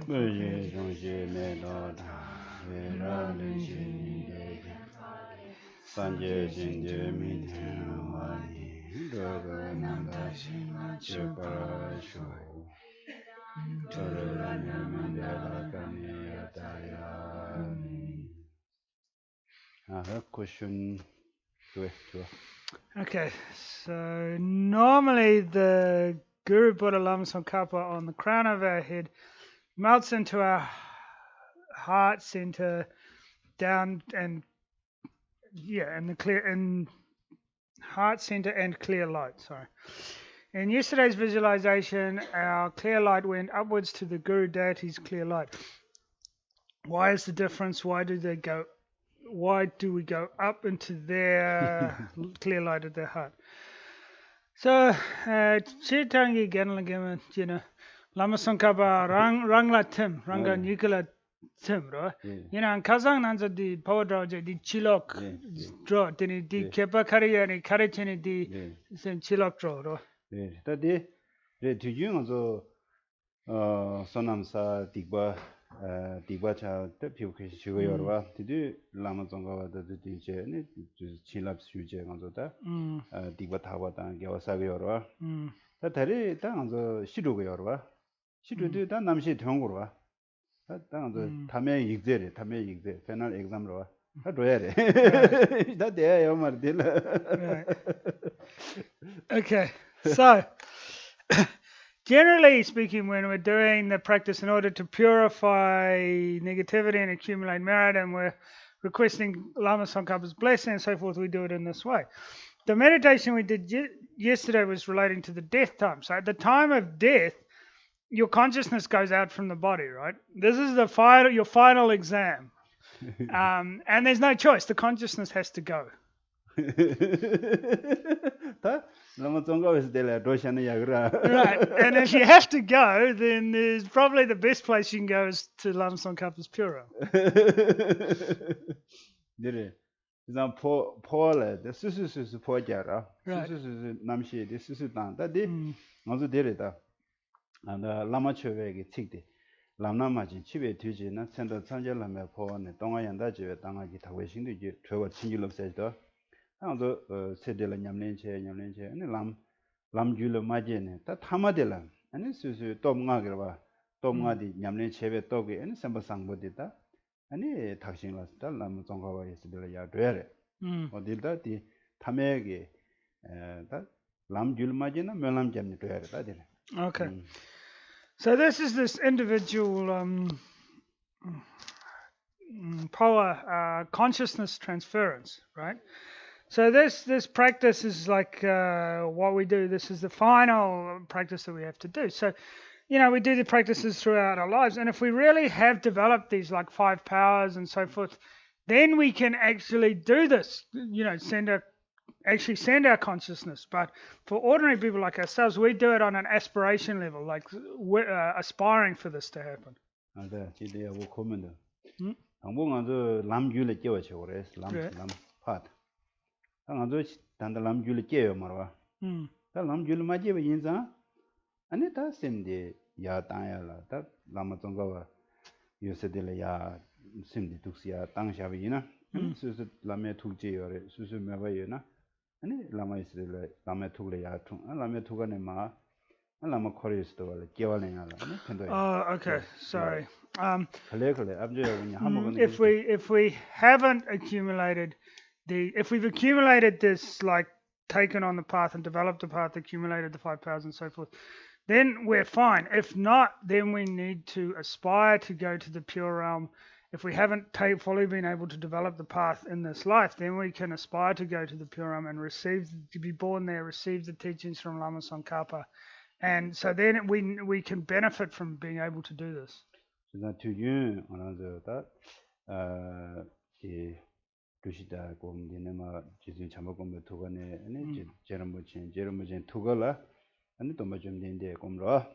Bölge Jongji Medoda, Vera Linji Sanje Jinde Miten Wani, Dodo Nanda Chupara Shu, Dodo Mandela Kani Ataya. I have a question to it. Okay, so normally the Guru Buddha Lama Tsongkhapa on the crown of our head melts into our heart center down and and the clear and heart center and clear light. Sorry. In yesterday's visualization, our clear light went upwards to the Guru Deity's clear light. Why is the difference? Why do we go up into their clear light of their heart? So, Chitangi Ganlagama, Lama Tsongkhapa Rangla Tim, Ranga Nikala Tim, right? And Kazang Nanza di Power Draw, di Chilok draw, di Kepa Kari and Karichini di Chilok draw, right? That day, to you also, Sonamsa Digba cha the people sugar yorwa to do Lama Zonga the DJ chilap suje ganzota Digba Tawata Gawasagi yorwa that Tari Tanzo Shidu yorwa Shidu do that Namshi Tongurwa that Tanzo Tame Exere Tame Exe final exam roa that rare that day Yomar Okay, so generally speaking, when we're doing the practice in order to purify negativity and accumulate merit, and we're requesting Lama Tsongkhapa's blessing and so forth, we do it in this way. The meditation we did yesterday was relating to the death time. So at the time of death, your consciousness goes out from the body, right? This is your final exam. And there's no choice. The consciousness has to go. Right, and if you have to go, then there's probably the best place you can go is to Lama Tsongkhapa's Pura. Paul, the Susu Pojara, Susu Namshi, the Susu Dan, that day, also did it. And Lama Chove ticked Lamna Majin, Chive Tujin, sent a Sanjala Po and Tonga and Daji, Tanga wishing to you to what Chinjul said. And said the Yamlinche, and Lam Jula Majin, that Hamadilla, and this is Tom Nagrava, Tom Nadi, Yamlinche, Togi, and Samba Sangbodita, and he touching us, the Lam Zonga is the Yadre. Or did that the Tamegi, that Lam Jula Majina, Melam Jamni to that. Okay. So this is this individual power consciousness transference, right? So this practice is like what we do. This is the final practice that we have to do. So, we do the practices throughout our lives. And if we really have developed these like 5 powers and so forth, then we can actually do this, send our consciousness. But for ordinary people like ourselves, we do it on an aspiration level, like we're aspiring for this to happen. Lam Lam Juli Keo Marwa. Lam Juli Majiva Yinza, and it has seemed the Ya Tayala, that Lama Tongawa, you said the Ya Simdi Tuxia, Tang Shavina, and Susu Lame Tuji or Susu Mavayuna, and Lama is the Lama Tulia, and Lama Tuganema, and Lama Koris to Kivalina. Oh, okay, sorry. If we haven't accumulated if we've accumulated this, like taken on the path and developed the path, accumulated the 5 powers and so forth, then we're fine. If not, then we need to aspire to go to the pure realm. If we haven't fully been able to develop the path in this life, then we can aspire to go to the pure realm and to be born there, receive the teachings from Lama Tsongkhapa. And so then we can benefit from being able to do this. So that to you, that Dushida Gom Dinema Jizin Chamagom Tugane, and Jeremujin Tugala, and the Tomajum Dende Gomra.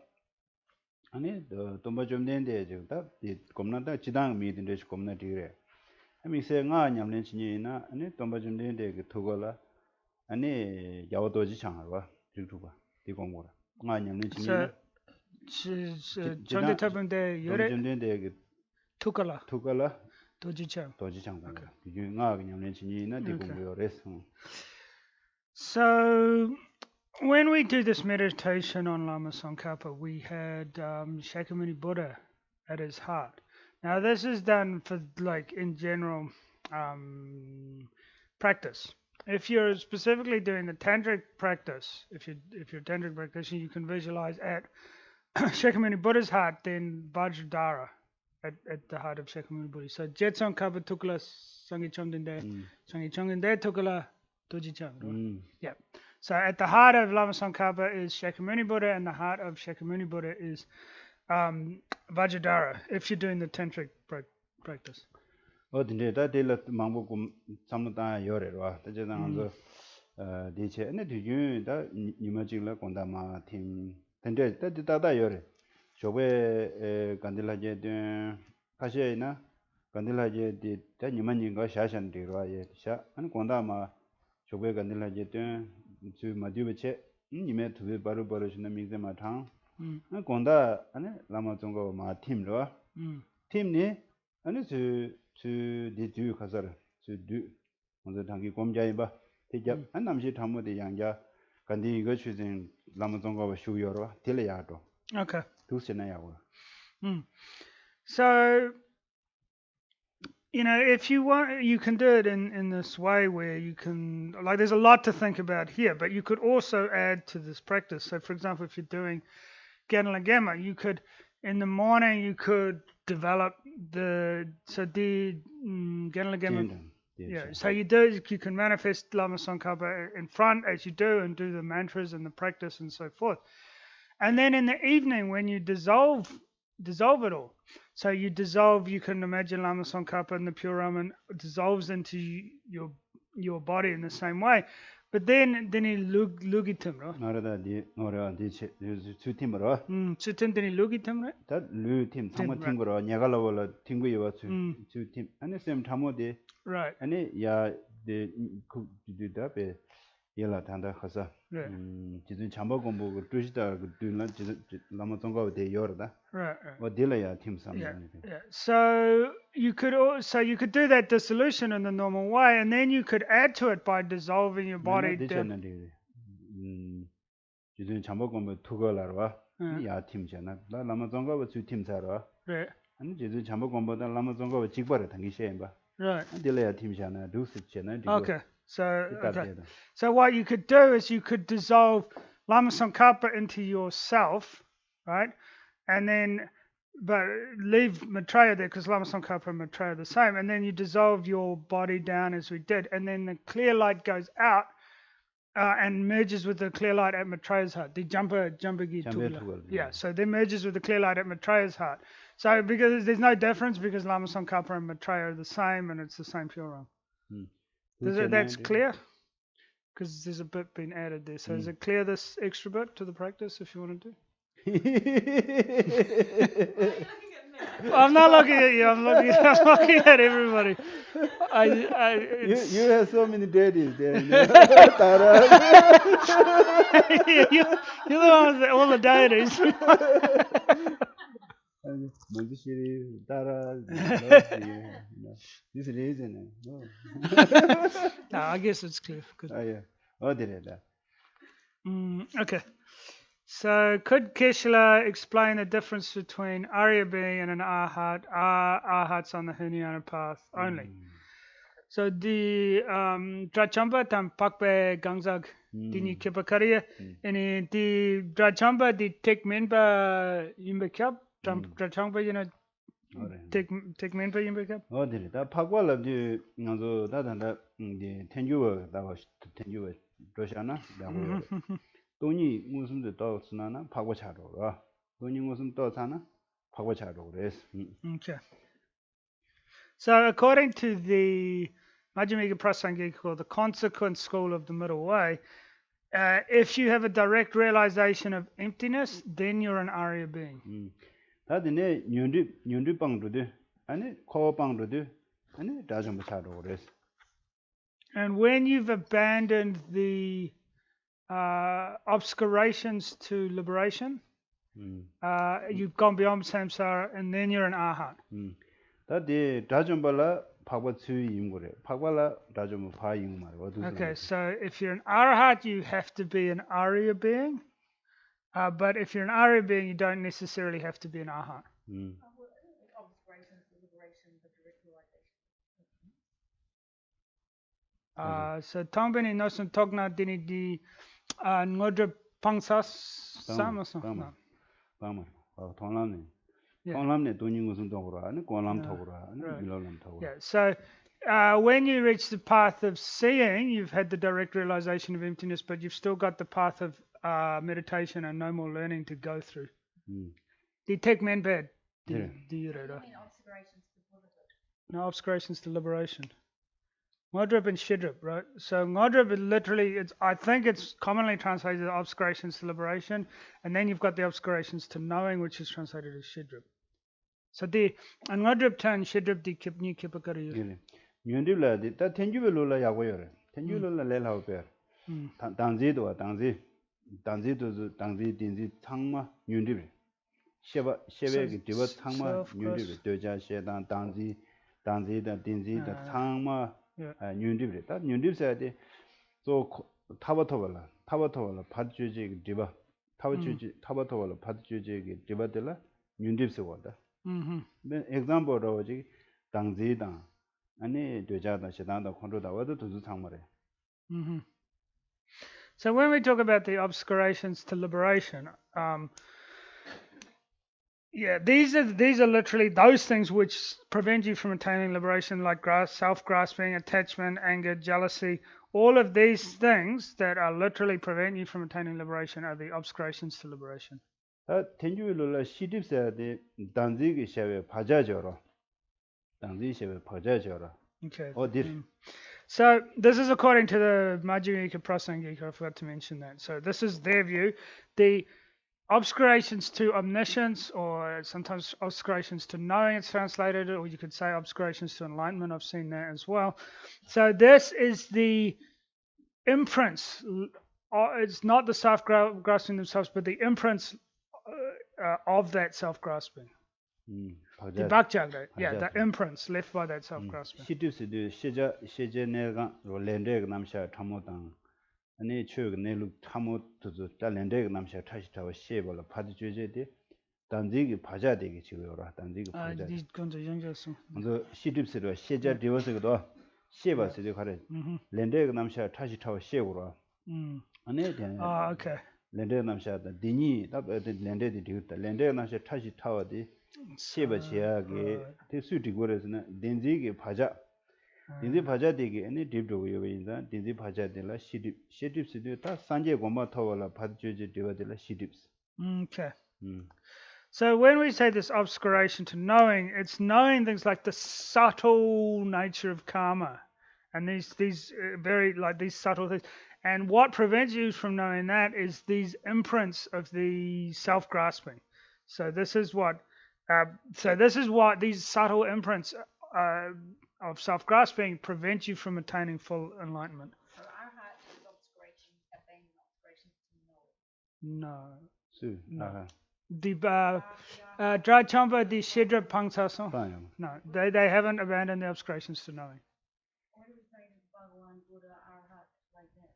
And the Tomajum Dende, the Gomnata Chidang meet in this community. I mean, saying, Yam Lenchina, and the Tomajum Dende Tugala, and a Yawadoji Changarwa, Jutuba, the Gomora. Chonde tabunde yore 전전대 tukala 투가라 dojicham. 도지창고 이게 nga 그냥 진이나 되고 뭐래서 So when we do this meditation on Lama Tsongkhapa, we had Shakyamuni Buddha at his heart. Now this is done for like in general practice. If you're specifically doing the tantric practice, if you're a tantric practitioner, you can visualize at Shakyamuni Buddha's heart, then Vajradhara at the heart of Shakyamuni Buddha. So Jetsong Kapa Tukala Sangi Chomdende, Sangi Chomdende Tukala Dojicham. Yeah. So at the heart of Lama Tsongkhapa is Shakyamuni Buddha, and the heart of Shakyamuni Buddha is Vajradhara, if you're doing the tantric practice. 근데 다 데라 망보고 참다 요래로 다제당서 디체 네 뒤에 다 니마징라 건다마 팀 근데 다다 요래 저게 간딜라제 된 가시에나 간딜라제 디다 니마징가 샤샨디로 예샤 안 건다마 저게 간딜라제 된주 마디베체 니메 두베 바로바로시나 미제마탕 안 건다 아니 라마종고 마 팀로 팀니 아니 주 디주 가서라 주두 먼저 당기 곰자이 봐 대자 안 남시 담모데 양자 간디 이거 추진 남정과 쇼여로 딜려야도 Okay. 두스나야고 So if you want, you can do it in this way where you can, like, there's a lot to think about here, but you could also add to this practice. So, for example, if you're doing Ganalagama, you could, in the morning, you could develop the Ganalagama. Yeah, so you can manifest Lama Tsongkhapa in front as you do and do the mantras and the practice and so forth. And then in the evening, when you dissolve it all. So you can imagine Lama Tsongkhapa and the pure Raman dissolves into your body in the same way. But then he lugitim, right? Sutim then he lugitim, right? That lutim, tama tingro, nyagalawola tinguiwa sutim. And the same tamode. Right. And it the cook do that be yella tanda hasa. Jizun chamba gombo tushita do Lama Tsongkhapa de yorda. Right. What delaya tim some. Yeah. So you could do that dissolution in the normal way, and then you could add to it by dissolving your body. Jizun chamba gombo tugolarwa. Ya tim jana. Lama Tsongkhapa su tim sarwa. Right. And Jizun chamba gombo da Lama Tsongkhapa jigbara tangi shemba. Right. Delaya tim jana do sit jana. Okay. So what you could do is you could dissolve Lama Tsongkhapa into yourself, right? And then, but leave Maitreya there because Lama Tsongkhapa and Maitreya are the same. And then you dissolve your body down as we did. And then the clear light goes out and merges with the clear light at Maitreya's heart. The Jambagi Tugla. Yeah, so then merges with the clear light at Maitreya's heart. So because there's no difference because Lama Tsongkhapa and Maitreya are the same and it's the same pure Ram. That's clear? Because there's a bit been added there. So is it clear, this extra bit to the practice if you want to do? I'm not looking at you. I'm looking at everybody. You have so many daddies there. You're the one with all the deities. This reason. No, I guess it's clear. Good. Oh yeah. Oh, did it? Okay. So could Keshala explain the difference between Arya being and an Arhat? Arhats on the Hinayana path only. So the Drachamba tam pakpe gangzag dini kipakaria and the Drachamba the take menba yimbekap Drachamba take menba yimbekap. Oh, did it? That Pagwala do Nazo Dadanda the Tenjua that was Tenjua Roshana that was. 돈이 무슨 더 쓰나나 파고차로라. 돈이 무슨 더 사나 파고차로 그래서. Okay. So according to the Majjhimika Prasangika, the consequent school of the middle way, if you have a direct realization of emptiness, then you're an Arya being. 다들 년두 방도도 아니 코 방도도 아니 다 좀 차로 그래서. And when you've abandoned the obscurations to liberation, You've gone beyond samsara, and then you're an arhat. 다디 다좀발라 파바 추이 임고래. 파발라 다좀 파 임말. Okay, so if you're an arhat, you have to be an Arya being. But if you're an Arya being, you don't necessarily have to be an arhat. So Tombini nosun togna dini di ngodra pangsas samaso. Tama. Tonlamne. Tonlamne doningusun togura, ne konlam togura, ne bilolam togura. Yeah. So when you reach the path of seeing, you've had the direct realization of emptiness, but you've still got the path of meditation and no more learning to go through. The tek men bad. No obscurations to liberation. Ngodrip and Shidrip, right? So Ngodrip is literally, I think it's commonly translated as obscurations to liberation, and then you've got the obscurations to knowing, which is translated as Shidrip. So the Ngodrip turn Shidrip di kipni kipakari. Nyundibla di ta tenjubelula yagoyore. Tenjubelula lelao per. Dangzi do dangzi dinzi tangma nyundibre. Shebe ki diba tangma nyundibre. Doja shedan dangzi da dinzi da tangma nyundibre. Ta nyundibsa di so tabatobala padjuji ki diba. Tabatobala padjuji ki diba dila nyundibsa wada. Example rawaji dangzi dang. Ani doja da shedan da kontro da wada tuzu tangmare. So when we talk about the obscurations to liberation, these are literally those things which prevent you from attaining liberation, like self-grasping, attachment, anger, jealousy. All of these things that are literally prevent you from attaining liberation are the obscurations to liberation. Okay. So this is according to the Madhyamika Prasangika. I forgot to mention that. So this is their view. The obscurations to omniscience, or sometimes obscurations to knowing, it's translated, or you could say obscurations to enlightenment. I've seen that as well. So this is the imprints. It's not the self-grasping themselves, but the imprints of that self-grasping. The Bhakjagda, the imprints left by that self-grasping. Sheba Chiagi, the Suti Goresna, Dinzi Paja. Dinzi Paja digi, any deep to Yovinza, Dinzi Paja de la Shedips, Sanje Goma Tovala, Padjuji Diva de la Shedips. Okay. So when we say this obscuration to knowing, it's knowing things like the subtle nature of karma, and these very like these subtle things. And what prevents you from knowing that is these imprints of the self-grasping. So this is what these subtle imprints of self-grasping prevent you from attaining full enlightenment. So arhat is obscuration, being obscuration to know. No. The Drachamba, the Shidra Pangsaso. No, they haven't abandoned the obscurations to knowing. What do we say to Bhagawan, Buddha, arhat like that?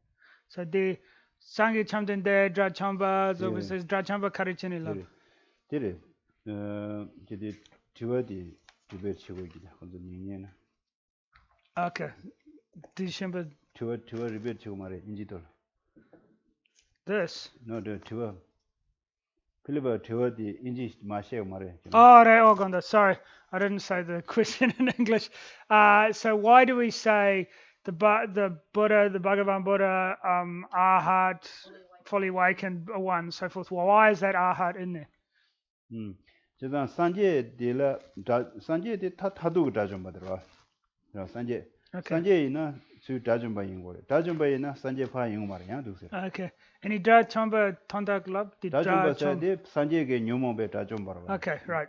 So the Sangye Chamden de Drachamba, so says Drachamba Karichini Lam. Did it? Did it to the debate? Okay. December. To a rebate to Mare Ingitor. This? No, the tour. Philippa to the English Marshal Mare. Oh, right, Oganda. Sorry, I didn't say the question in English. So why do we say the Buddha, the Bhagavan Buddha, arhat, fully awakened, one, so forth? Well, why is that arhat in there? Sanje de Tadu Dajumba. Sanje. Sanje na to Dajumba Yingore. Dajumba na Sanje Pa Yungmarian. Okay. Any Dajumba Tondak Lab? Dajumba Sanje ge Numombe Dajumba. Okay, right.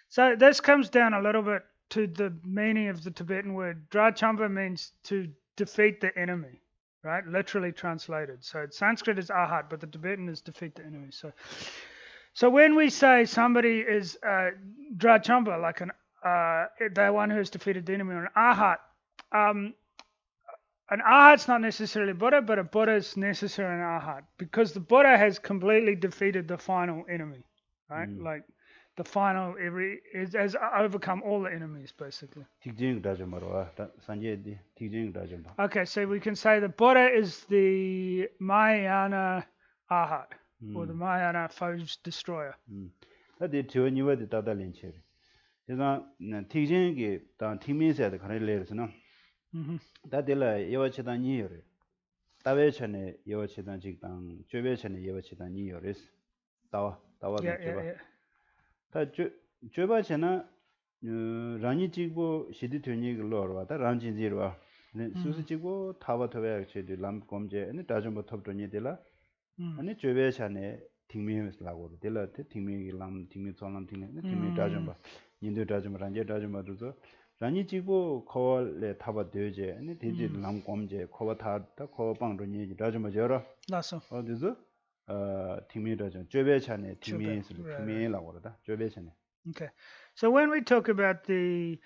So this comes down a little bit to the meaning of the Tibetan word. Drachamba means to defeat the enemy. right? Literally translated. So Sanskrit is arhat, but the Tibetan is defeat the enemy. So when we say somebody is Drachampa, like the one who has defeated the enemy, or an arhat, an arhat's not necessarily Buddha, but a Buddha is necessarily an arhat because the Buddha has completely defeated the final enemy, right? Like the final has overcome all the enemies basically. Okay, so we can say the Buddha is the Mahayana arhat or the Mahayana foe's destroyer. 다들라 여와치다 니요레 다베천에 여와치다 직당 죄베천에 여와치다 니요레스 다와 Yeah. 다 죄바천나 라니 지고 시디 되니 글로와 란진지로와 수수 지고 타바 토베 체디 람 검제 아니 다좀부 톱도니 데라 아니 죄베천에 팅미스라고 데라 팅미기 람 팅미 손람 팅미 팅미 다좀바 인도 다좀 란제 다좀바도 라니 지고 코월에 타바 되제 아니 디지 람 검제 코바 타다 코방도 니 다좀 저러 나서 어디서 팀이라 좀 죄배찬에 팀이라고 그러다 죄배찬에. Okay, so when we talk about the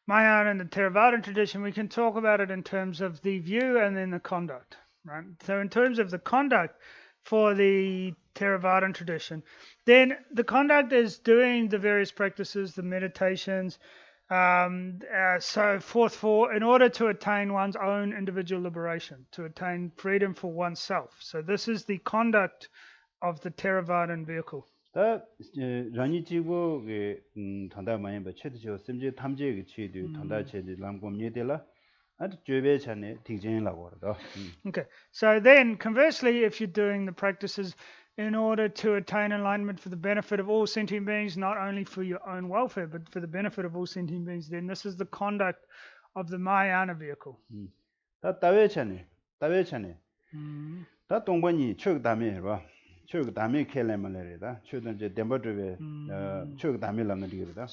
Mahayana and the Theravada tradition, we can talk about it in terms of the view and then the conduct, right? So in terms of the conduct for the Theravada tradition, then the conduct is doing the various practices, the meditations, so forth, in order to attain one's own individual liberation, to attain freedom for oneself. So this is the conduct of the Theravadan vehicle. 다 라니 지고 그 단다 많이 봐 체드죠. 심지 탐지의 그 체드 단다 체드 람곰니데라 아주 죄배찬에 딩진이라고 그러다. Okay. So then conversely, if you're doing the practices in order to attain enlightenment for the benefit of all sentient beings, not only for your own welfare, but for the benefit of all sentient beings, then this is the conduct of the Mahayana vehicle. 다 따외찬에 다 동반이 쭉 담에 봐. 쭉 담에 켈레말레다. 쭉은 이제 덴버드베 쭉 담에 남는디거다.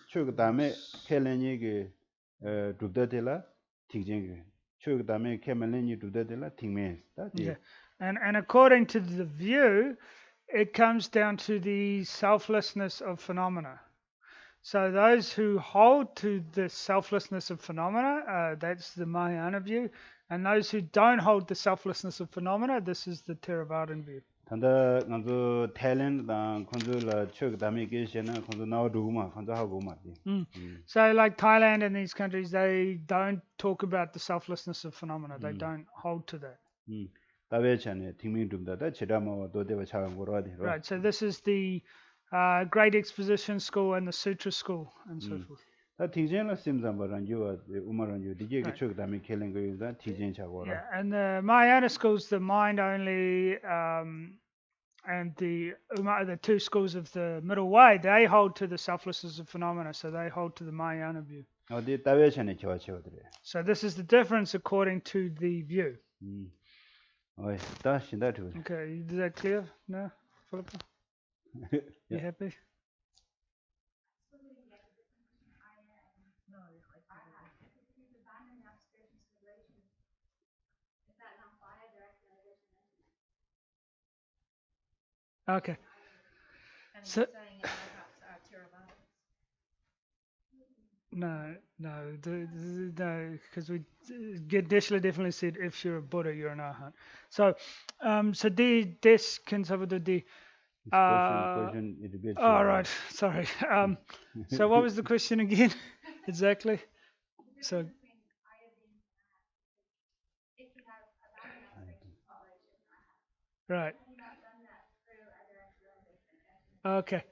쭉 담에 켈레니 그 두다데라 팅징 쭉 담에 켈레니 두다데라 팅메스다. And according to the view, it comes down to the selflessness of phenomena. So those who hold to the selflessness of phenomena, that's the Mahayana view. And those who don't hold the selflessness of phenomena, this is the Theravadan view. 단다 간도 탤런트 당 콘줄라 쭉 담에 계시나 콘도 나오두마 콘도 하고 맞디. So like Thailand and these countries, they don't talk about the selflessness of phenomena. They don't hold to that. Right, so this is the Great Exposition School and the Sutra School and so forth. Yeah, and the Mahayana schools, the mind only, and the two schools of the middle way, they hold to the selflessness of phenomena, so they hold to the Mahayana view. So this is the difference according to the view. Okay, is that clear? No, Philippa? You happy? Okay. And So- you're saying perhaps Theravada. No, because we definitely said if you're a Buddha, you're an Arhat. So, so this can cover the. All right, sorry. So what was the question again? Exactly. So. Right. Okay.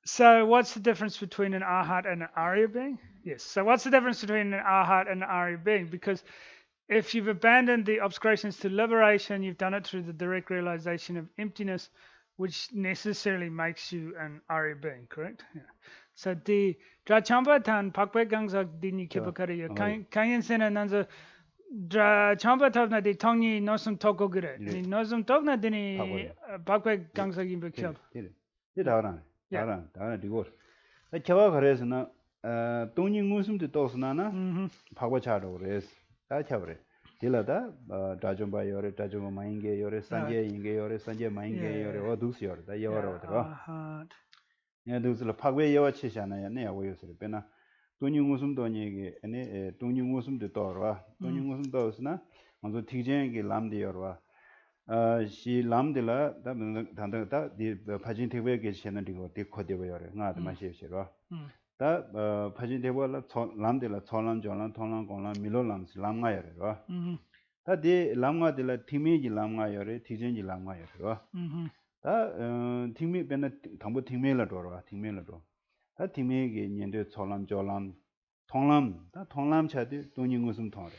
So what's the difference between an Arhat and an Arya being? Yes. So what's the difference between an Arhat and an Arya being? Because if you've abandoned the obscurations to liberation, you've done it through the direct realization of emptiness, which necessarily makes you an Arya being, correct? Yeah. So the Drachampa tan pakpe gangsak dini kipakariya kanyan sena nanza Drachampa tavna di tongni nosum toko gire. Nosum tokna dini pakpe gangsak imbe kyab. 다란 이거 개와 그래서나 동ning 웃음도 또스나나 박바차로 그래서 다 쳐버려. 딜라다 다좀바 요래 다좀 마인게 요래 산제 인게 요래 산제 마인게 요래 어두스 요래 다 요래 들어. 야 두스라 파괴 요와 치잖아요. 네 요요스 베나 돈이 무슨 돈이게 아니 돈이 무슨도 떠라. 돈이 무슨 떠스나 먼저 티쟁게 람디 요라. 시 람딜라 다 단다 디 파진 테베게 시는 디고 디코데고 요래. 나도 마시시로. 다 파진 테베라 람딜라 촐람 존람 통람 공람 밀로람스 람가요래. 다디 람가딜라 티미지 람가요래 티젠지 람가요래. 다 티미 베나 당보 티메라 돌아 티메라 도. 다 티메게 년데 촐람 존람 통람 다 통람 차디 돈이 무슨 통래.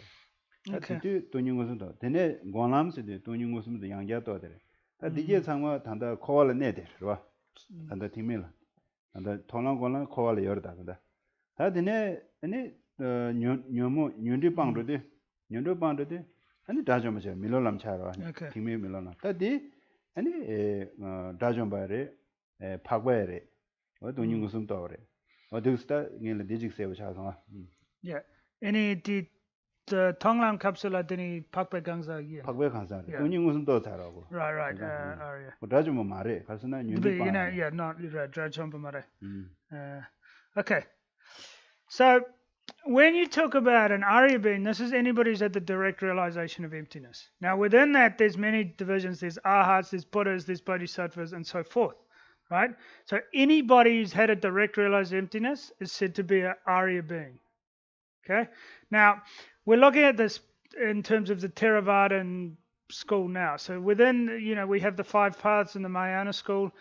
다디 돈이 무슨 도. 데네 공람스데 돈이 무슨 도 양자 도래. 다 디제 상마 단다 코알 내데 봐. 단다 티메라. 단다 통람 공람 코알 열다 근데. 다 데네 아니 녀모 녀디 방도데 녀도 방도데 아니 다좀마자 밀로람 차라. 티메 밀로나. 다디 아니 다좀바레 파과레 돈이 무슨 도래. 어디스다 ങ്ങനെ 디직 세워 차서. Yeah. Any the Tonglam capsule dini pakpe gangsa ye. pakpe gangsa. 돈이 무슨 도 잘하고. Right. Area. 다좀 뭐 말해. 가서나 뉴디 방. Yeah, not drajom mare. Okay. So when you talk about an Arya being, this is anybody's at the direct realization of emptiness. Now within that, there's many divisions. There's arhats, there's buddhas, there's bodhisattvas, and so forth. Right? So anybody who's had a direct realized emptiness is said to be an Arya being. Okay? Now, we're looking at this in terms of the Theravadan school now. So within, we have the 5 paths in the Mahayana school,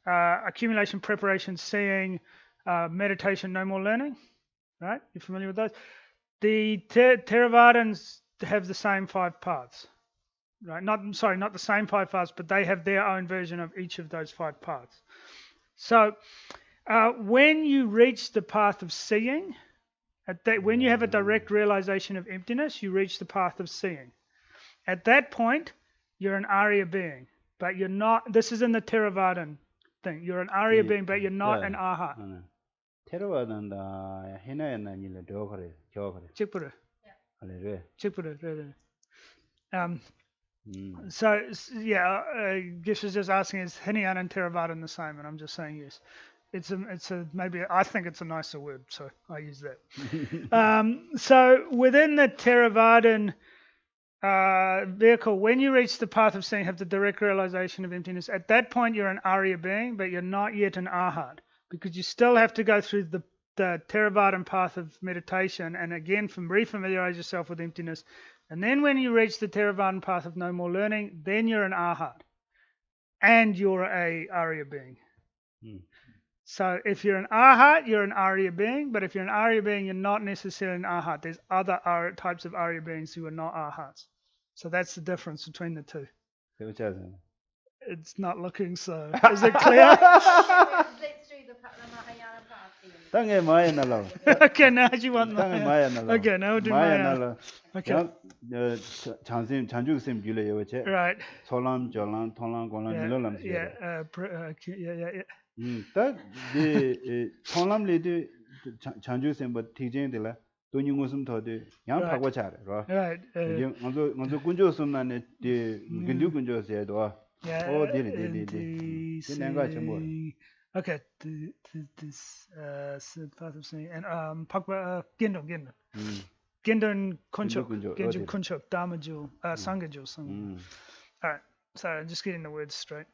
accumulation, preparation, seeing, meditation, no more learning. Right? You familiar with those? The Theravadans have the same 5 paths. Right? Not the same 5 paths, but they have their own version of each of those 5 paths. So when you reach the path of seeing, when you have a direct realization of emptiness, you reach the path of seeing. At that point, you're an Arya being, but you're not. This is in the Theravadan thing. You're an Arya being, but you're not an Arhat. Theravadan da hinayana nile dogare jogare. Chikpura. Alere. Chikpura. So yeah, Gish was just asking, is Hinayana and Theravadan the same? And I'm just saying yes. It's a maybe I think it's a nicer word, so I use that. So within the Theravadan vehicle, when you reach the path of seeing, have the direct realization of emptiness. At that point, you're an Arya being, but you're not yet an Arhat, because you still have to go through the Theravadan path of meditation, and again, refamiliarize yourself with emptiness. And then when you reach the Theravadan path of no more learning, then you're an Arhat, and you're a Arya being. So if you're an Arhat, you're an Arya being, but if you're an Arya being, you're not necessarily an Arhat. There's other types of Arya beings who are not Arhats. So that's the difference between the two. It's not looking so. Is it clear? Let's do the Mahayana path. Tange Maya nalo. Okay, now do you want Maya nalo. Okay, now we'll do Maya. Okay. Chanju sim gule yoche. Right. Solam, Jolam, Tolam, Golam, Milolam. Yeah. That the Tolam lady Chanju sim but teaching the la. Don't you musum to the young Pagwachar, right? Manzo Kunjo Sumna, the Gundu Kunjo said, oh, did it. Okay, this path of saying and Pakwa Gendon. Gendon Kunchok, Dhamaju, Sangaju. All right, so just getting the words straight.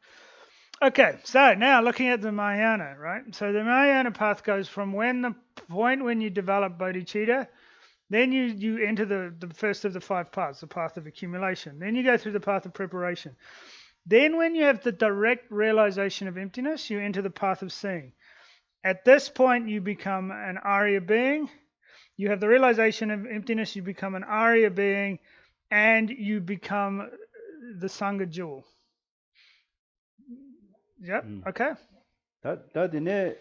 Okay, so now looking at the Mahayana, right? So the Mahayana path goes from the point when you develop bodhicitta, then you enter the first of the 5 paths, the path of accumulation. Then you go through the path of preparation. Then when you have the direct realization of emptiness, you enter the path of seeing. At this point, you become an Arya being. You have the realization of emptiness, you become an Arya being, and you become the Sangha jewel. Yep, okay. That in a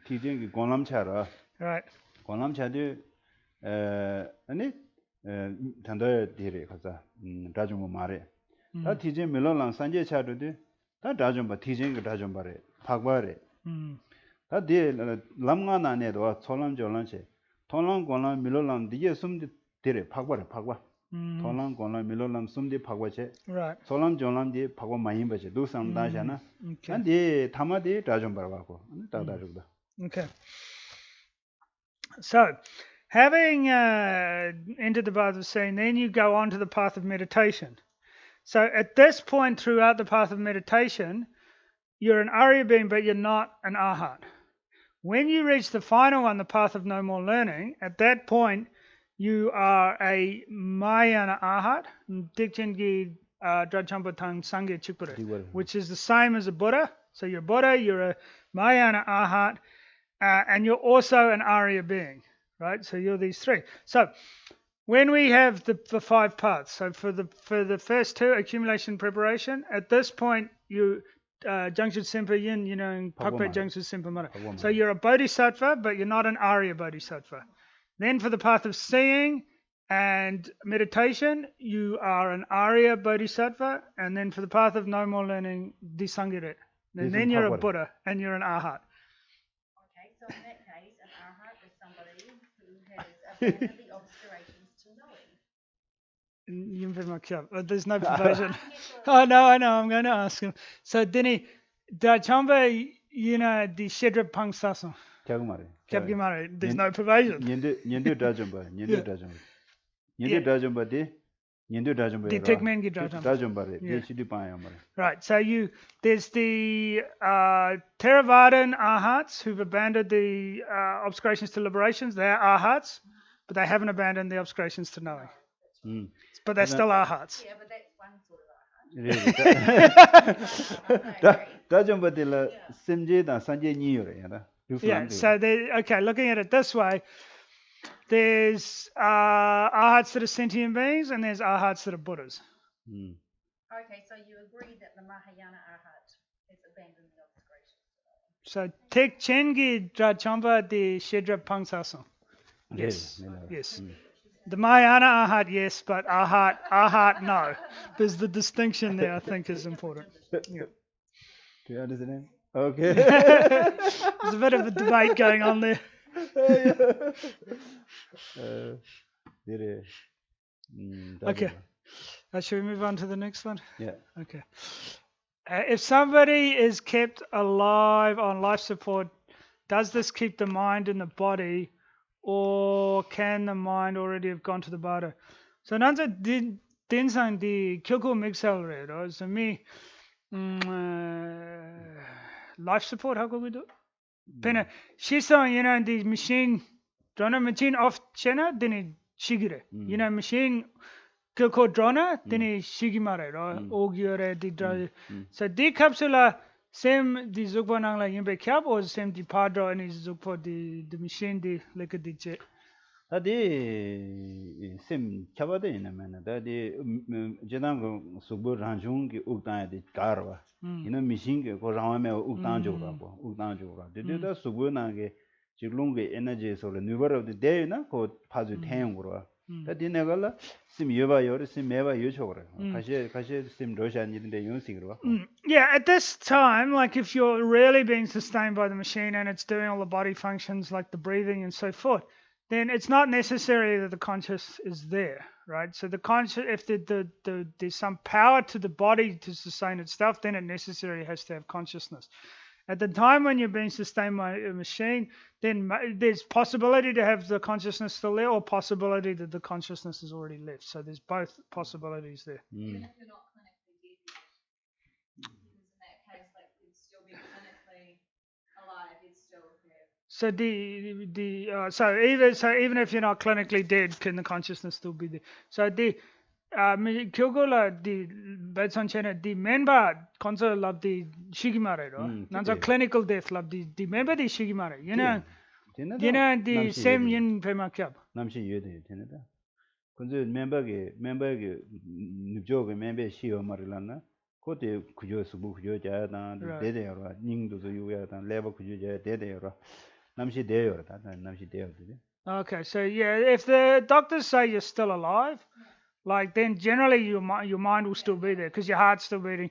teaching Gonam Chara. Right. Gonam Chadi, and Tanda Dire, Rajumu Mare. That teaching Milan Sanje Chadu, that Rajumba teaching Rajumbare, Pagbare. That day Lamana Nedo, Solam Jolanche, Tolam Golam, Milolam, the Yesum Dire, Pagwa. tholam konlam milolam sumdi phagwache Right. solam jonlam di phagwa mahimbache du samdashana Okay. and di thama di rajam barwa ko tagda rugda Okay. So, having entered the path of seeing, then you go on to the path of meditation. So, at this point throughout the path of meditation, you're an Arya being, but you're not an Arhat. When you reach the final one, the path of no more learning, at that point, you are a Mayana Arhat, which is the same as a Buddha. So you're a Buddha, you're a Mayana Arhat, and you're also an Arya being, right? So you're these three. So when we have the 5 paths, so for the first 2, accumulation, preparation, at this point you Jangshud Sempa Yin, in Pakpe Jangshud Sempa Mara. So you're a Bodhisattva, but you're not an Arya Bodhisattva. Then for the path of seeing and meditation, you are an Arya Bodhisattva, and then for the path of no more learning, Disangire. And then you're a Buddha, and you're an Arhat. Okay, so in that case, an arhat is somebody who has abandoned the obscurations to knowing. There's no pervasion. Oh, no, I know. I'm going to ask him. So, Dini, Dachamba, the Shedra Pangsasan. Kyabgimare. There's no pervasion. Nyendu Dajamba. The Tekmengi Dajamba. Right. So there's the Theravadan Arhats who've abandoned the obscurations to liberations. They're Arhats, but they haven't abandoned the obscurations to knowing. But they're still Arhats. Yeah, but that's one sort of arhat. Dajamba de la Simje da Sanje Nyore. Yeah, so looking at it this way, there's arhats that are sentient beings and there's arhats that are Buddhas. Okay, so you agree that the Mahayana arhat has abandoned the obscurations. So Tek Chengi Drachamba de Shedra Pangsasan. Yes. The Mahayana arhat, yes, but arhat, no. There's the distinction there, I think, is important. Yeah. Do you understand? Okay. There's a bit of a debate going on there. Okay. Should we move on to the next one? Yeah. Okay. If somebody is kept alive on life support, does this keep the mind in the body, or can the mind already have gone to the body? So nanza dinsang di kyoko mixel re, so me life support, how could we do? Pena she's on, the machine off chena, then shigire. Machine kyoko drona, then shigimare, ogiore di dra. So di capsula same di zugbo nang la yimbe kyab, or same di padro and is zugbo the machine di like di che. Tadi sim chabade ina mena tadi jedang subu ranjung ki uktan di karwa machine ke ko rawa me uktan jo ra de da subu na ge jiglung ge energy so le nubar of the day na ko phazu theng ro tadi ne gala sim yoba yor sim meba yo chogre kashe sim rosha ni de yon sigro. Yeah, at this time, like if you're really being sustained by the machine and it's doing all the body functions like the breathing and so forth, then it's not necessary that the conscious is there, right? So the conscious, if there's some power to the body to sustain itself, then it necessarily has to have consciousness. At the time when you're being sustained by a machine, then there's possibility to have the consciousness still there, or possibility that the consciousness has already left. So there's both possibilities there. Even if you're not clinically dead, because in that case, like you'd still be clinically alive, you'd still have. So even if you're not clinically dead, can the consciousness still be there? So Kyogola the Betsanchena the member console love the Shigimare, Nanzo clinical death love the member the Shigimare, the same yin Pema Kyab. Namshi Yede, Teneda. Kunzu member Nubjog, member Shio Marilana, Kote Kujo Subu Kujo Jadan, Dedera, Ning do you and Level Kujo Dedera. Okay, so yeah, if the doctors say you're still alive, like then generally your mind will still be there because your heart's still beating.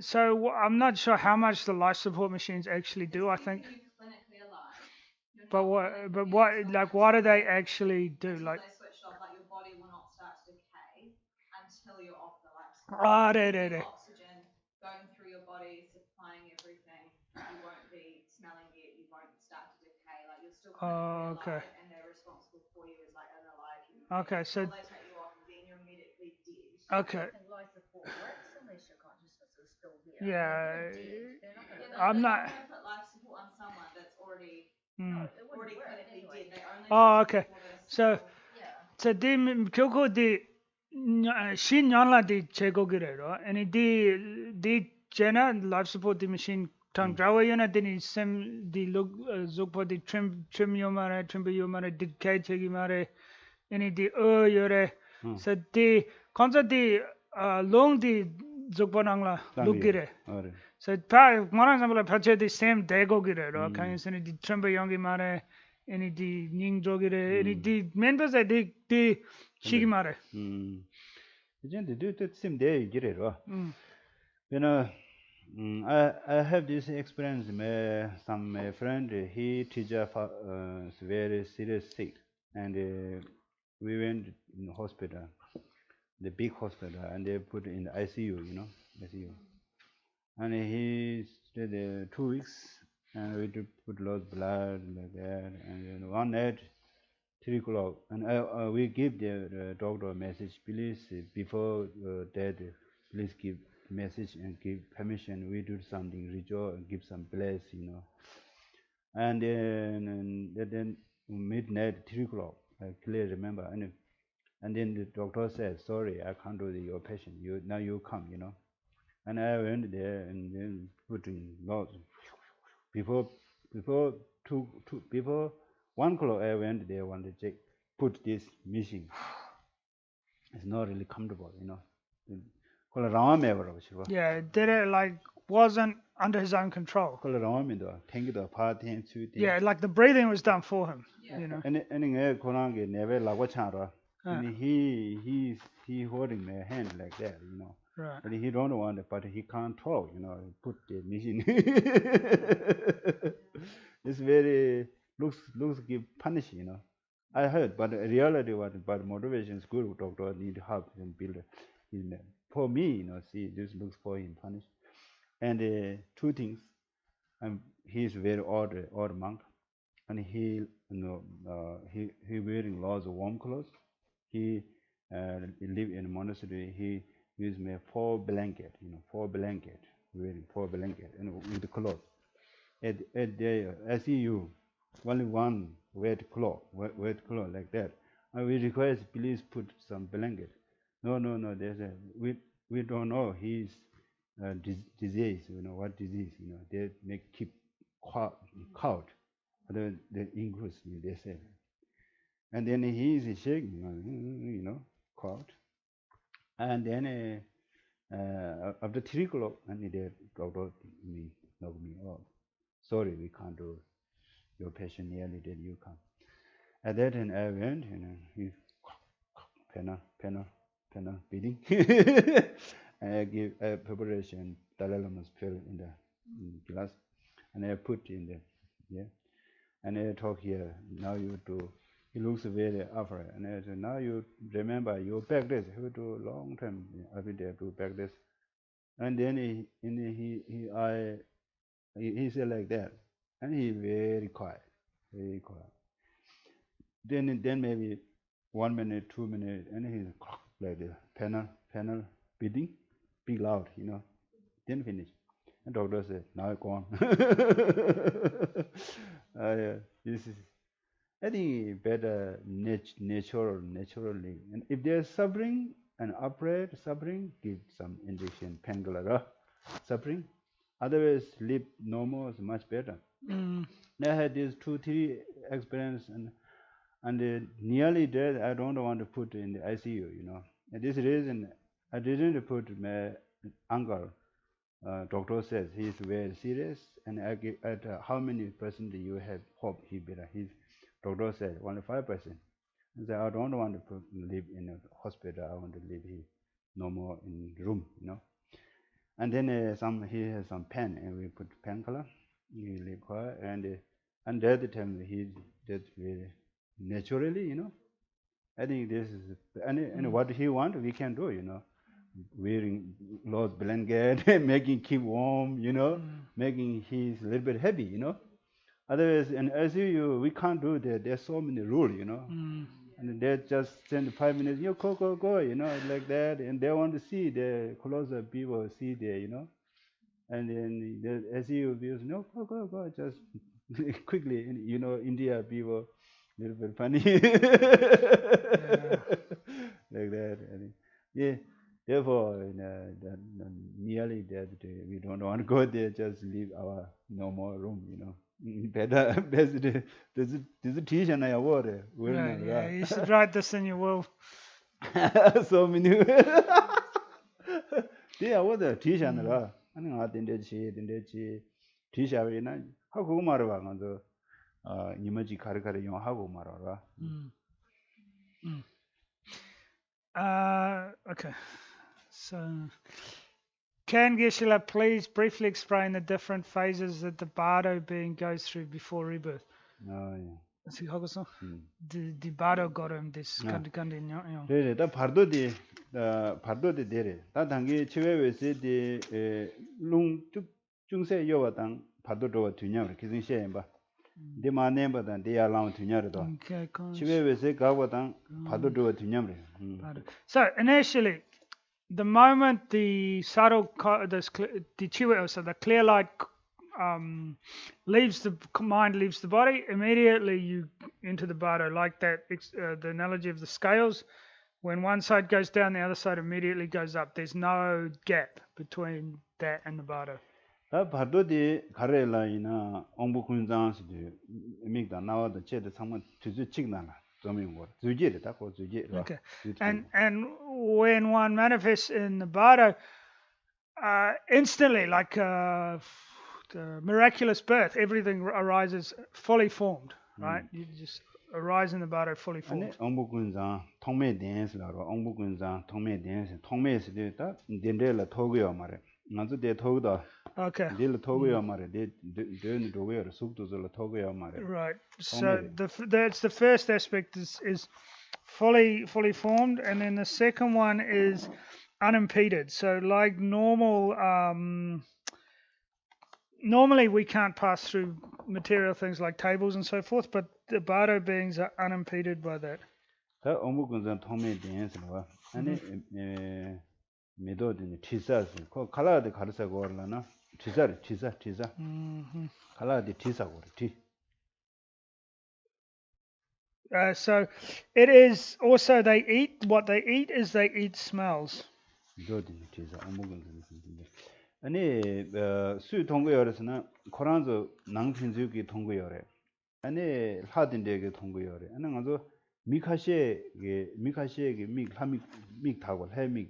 So I'm not sure how much the life support machines actually do. I think. But what do they actually do? Like. Ah, right. Oxygen going through your body, supplying everything. You won't be smelling it. You won't start to decay. Like you'll still kind of be Oh, okay. alive, and they're responsible for you as like an alive human. Okay, so Until they take you off, then you're immediately dead. okay. And life support works unless your consciousness is still there. Yeah, They're not Yeah, gonna. I'm they're not. not going to put life support on someone that's already Mm. It already wouldn't work clinically anyway. dead. They only Oh, touch okay. people that are So still. Yeah. so the kyoko the shinyanla the chegogirero and the jena life support the machine tang drawa yona the sem the look zokpo the trim yomare trim yomare the kai chegi mare any the yore so the concept the long the zokpo nangla look gire 어래. so pa marang samla phache the same dego girero kan sene the trim yongi mare any the ning jogire any the members the shigi mare 이제 또 sim대 이래로. mm. You know, I have this experience. Some friend he teach very serious sick, and we went in the hospital, the big hospital, and they put in the ICU, you know, ICU. And he stayed there 2 weeks, and we to put lots of blood like that, and then one night 3 o'clock, and we give the doctor a message, please before that, please give message and give permission. We do something, rejoice, give some bless, you know. And then midnight 3 o'clock, I clearly remember, and then the doctor said, sorry, I can't do your patient. You come, you know. And I went there and then put in lots. Before 1 o'clock, I went there, wanted to check, put this missing. It's not really comfortable, you know. Yeah, did it like wasn't under his own control. Yeah, like the breathing was done for him. Yeah. You know. And he holding my hand like that, you know. Right. But he don't want it, but he can't talk, you know. Put the machine. It's very looks give punish, you know. I heard, but reality was, but motivation is good. Doctor need help and build his man. For me, you know, see, this looks for him punish. And two things. He is very odd monk, and he wearing lots of warm clothes. He live in a monastery. He used me 4 blanket, you know, 4 blanket, wearing 4 blanket, and with the clothes. At the ICU, only one wet cloth like that. And we request, please put some blanket. No. There's we don't know his disease. You know what disease? You know they make keep cold. The increase they say. And then he is shaking, you know, cold. And then after 3 o'clock, and the doctor knocked me off. Sorry, we can't do your patient nearly dead, you come. At that time I went, you know, he penna beating. I give a preparation, Dalai Lama's pill in the glass, and I put in the, yeah. And I talk here, now you do, he looks very afraid. And I said, now you remember, you back this, you do long time, every day do back this. And then he said like that, and he very quiet. Then maybe 1 minute, 2 minutes, and he's like the panel beating, big loud, you know. Then finish. And doctor said, now gone. This is, I think, better naturally. And if there's suffering and upright suffering, give some injection, painkiller, suffering. Otherwise, live normal is much better. I had these 2-3 experience, and nearly dead. I don't want to put in the ICU, you know. And this reason I didn't put my uncle. Doctor says he's very serious, and I give at how many percent do you have hope he better? His doctor said only 5%. I said I don't want to live in a hospital. I want to live here, no more in room, you know. And then he has some pen, and we put painkiller. He live quiet, and the other time he did very naturally, you know. I think this is and what he want we can do, you know. wearing clothes, blanket, making keep warm, making he's a little bit heavy, Otherwise, and as we can't do that. There's so many rules, And they just send 5 minutes, go, like that. And they want to see the closer people see there, And then the SEU views, no, go, just quickly, India people, little bit funny. Like that. And yeah, therefore, nearly that we don't want to go there, just leave our normal room, Better, best, there's a teacher in our water. Right, yeah, you should write this in your will. So many. Yeah, what the teacher, I know I didn't see, teacher, how go Marva on the Nimaji Karikari, how go Marva. Okay, so can Geshe-la please briefly explain the different phases that the Bardo being goes through before rebirth? See, 하고서 the Bardo got him this kandi. 네, 다 바르도디 데레. 다 당기 치외외세디 룽 중세 요와당 바르도와 뒤냐로 기승시에 봐. 데 마네바단 데야랑 뒤냐로도. 치외외세 가와당 바르도와 뒤냐로. So initially, the moment the subtle, the chiwe, so the clear light leaves the mind, leaves the body, immediately you enter the Bardo, like that, the analogy of the scales. When one side goes down, the other side immediately goes up. There's no gap between that and the Bardo. 다 바르도디 가레라이나 옹부군장스도 미다 나와도 제대 상만 주주 찍나나. Okay. And when one manifests in the Bardo, instantly, like the miraculous birth, everything arises fully formed, right? You just arise in the Bardo fully formed. 옹부군장 통매 댄스라고 옹부군장 통매 댄스 통매에서 다 덴데라 토고요 말에. 나도 대 토고다. Okay. 딜 토고요 말에. 대 도고요 속도절로 토고요 말에. Right. So that's the first aspect is fully formed, and then the second one is unimpeded. So like normally we can't pass through material things like tables and so forth, but the Bardo beings are unimpeded by that. 다 옹부군장 통매 댄스라고. 아니 메도드니 티사스 코 칼라데 가르사고 얼라나 티사 칼라데 티사고 티. So it is also they eat they eat smells. 메도드니 티사 옹부군장 아니 수 통고열에서는 코란조 낭핀즈기 통고열에 아니 하딘데게 통고열에 아니 가서 미카시에게 미 타고 해미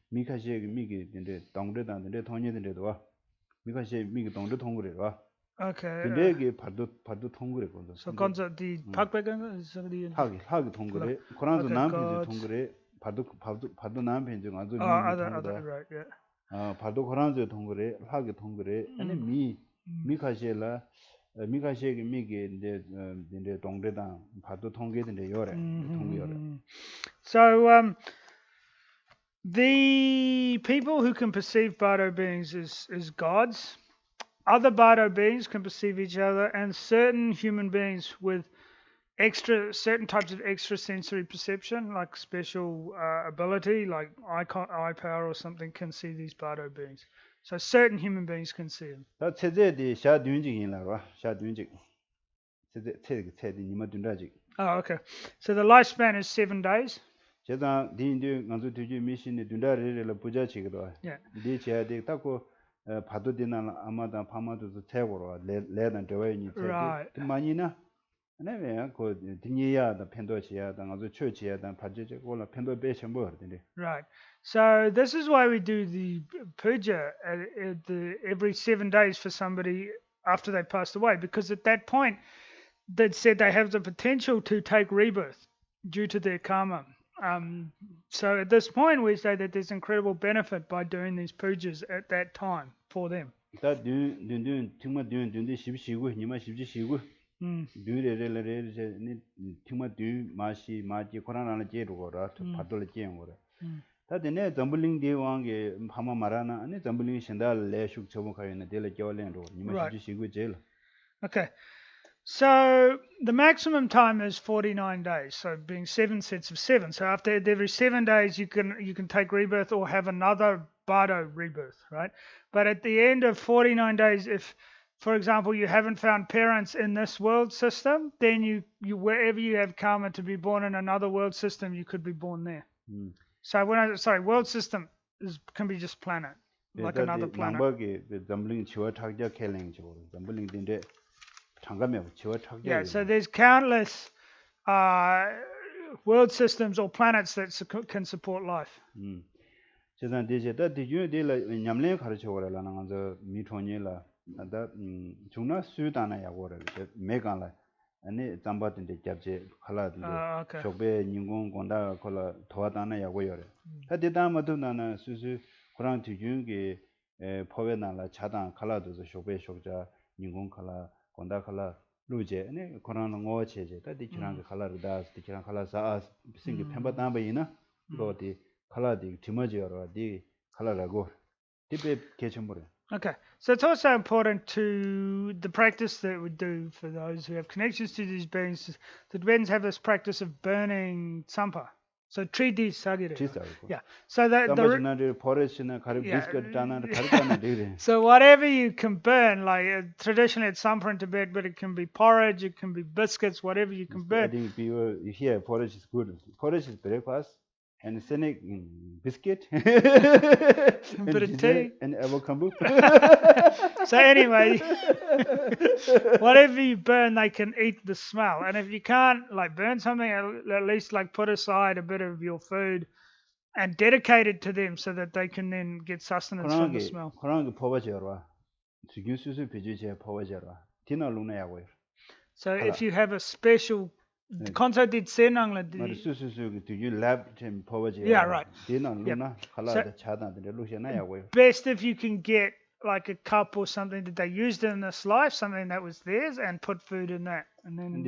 미카시에게 미게 된데 동대단데 통녀된데도 와 미카시에 미게 동대 통고래 와 Okay. 근데게 파도 통고래 건데 So concept the 박배경 is the 하기 통고래 코란조 남편지 통고래 파도 남편지 가서 right, yeah. 파도 코란조 통고래 하기 통고래 아니 미카시엘라 미카시에게 미게 인데 동대단 파도 통계된데 요래 통고요래. So the people who can perceive Bardo beings is gods. Other Bardo beings can perceive each other, and certain human beings with certain types of extrasensory perception, like special ability, like eye power or something, can see these Bardo beings. So certain human beings can see them. 다 체제디 샤드윈직이라고 샤드윈직 체제 니마 둔다직. Oh, okay. So the lifespan is 7 days. 제가 디인디 간주 뒤지 미신이 둔다리를 부자치기도. Yeah. 디 제야디 딱고 파도디나 아마다 파마도도 태고로 레단 되어있니 체. Right. 많이나 아니면 그 디니야다 펜도치야다 간주 최치야다 파제제 올라 펜도 배셔 뭐든데. Right. So this is why we do the puja every 7 days for somebody after they passed away, because at that point they said they have the potential to take rebirth due to their karma. So at this point we say that there's incredible benefit by doing these pujas at that time for them. 다 정말 십시고 니마 십시고 듀레레레레 니 정말 마시 코로나를 제로거라 받을 제용거라 다 되네 점블링 대왕게 파마 말하나 아니 점블링 신달 레슉 저번 가요네 델레 겨울렌로 Right. 니마시 시고 제일 Okay. So the maximum time is 49 days. So being 7 sets of 7. So after every 7 days, you can take rebirth or have another bardo rebirth, right? But at the end of 49 days, if, for example, you haven't found parents in this world system, then you wherever you have karma to be born in another world system, you could be born there. So world system can be just planet, like another planet. 남바게 점블링 치와 탁자 켈링 저 점블링 딘데 장가면 치와 탁자 Yeah, so there's countless world systems or planets that can support life. 제단 대제다 대주에들 냠레 가르쳐 오라라는 거저 미토니라 나다 중나 수다나 야고를 메간라 아니 잠바든데 잡제 칼라들 Okay. 쇼베 인공 건다 콜라 도와다나 야고요래 하디다마도 나나 수수 그런 대주게 포베나라 차단 칼라도서 쇼베 쇼자 인공 칼라 건다 칼라 루제 아니 그런 거 체제 다디키랑 칼라르다 디키랑 칼라사 싱기 템바담바이나 로디 칼라디 디마지어라 디 칼라라고 디베 개첨보래. Okay, so it's also important to the practice that we do for those who have connections to these beings. The Tibetans have this practice of burning tsampa. So tridi sagire. Yeah. So that so whatever you can burn, like traditionally it's tsampa in Tibet, but it can be porridge, it can be biscuits, whatever you can burn. I think people here porridge is good. Porridge is breakfast. And Senec biscuit, a bit of tea, and avocado. So anyway, whatever you burn, they can eat the smell. And if you can't like burn something, at least like put aside a bit of your food and dedicate it to them so that they can then get sustenance from the smell. So if you have a special concert did senang do you lab yeah, right. Best if you can get like a cup or something that they used in this life, something that was theirs, and put food in that, and then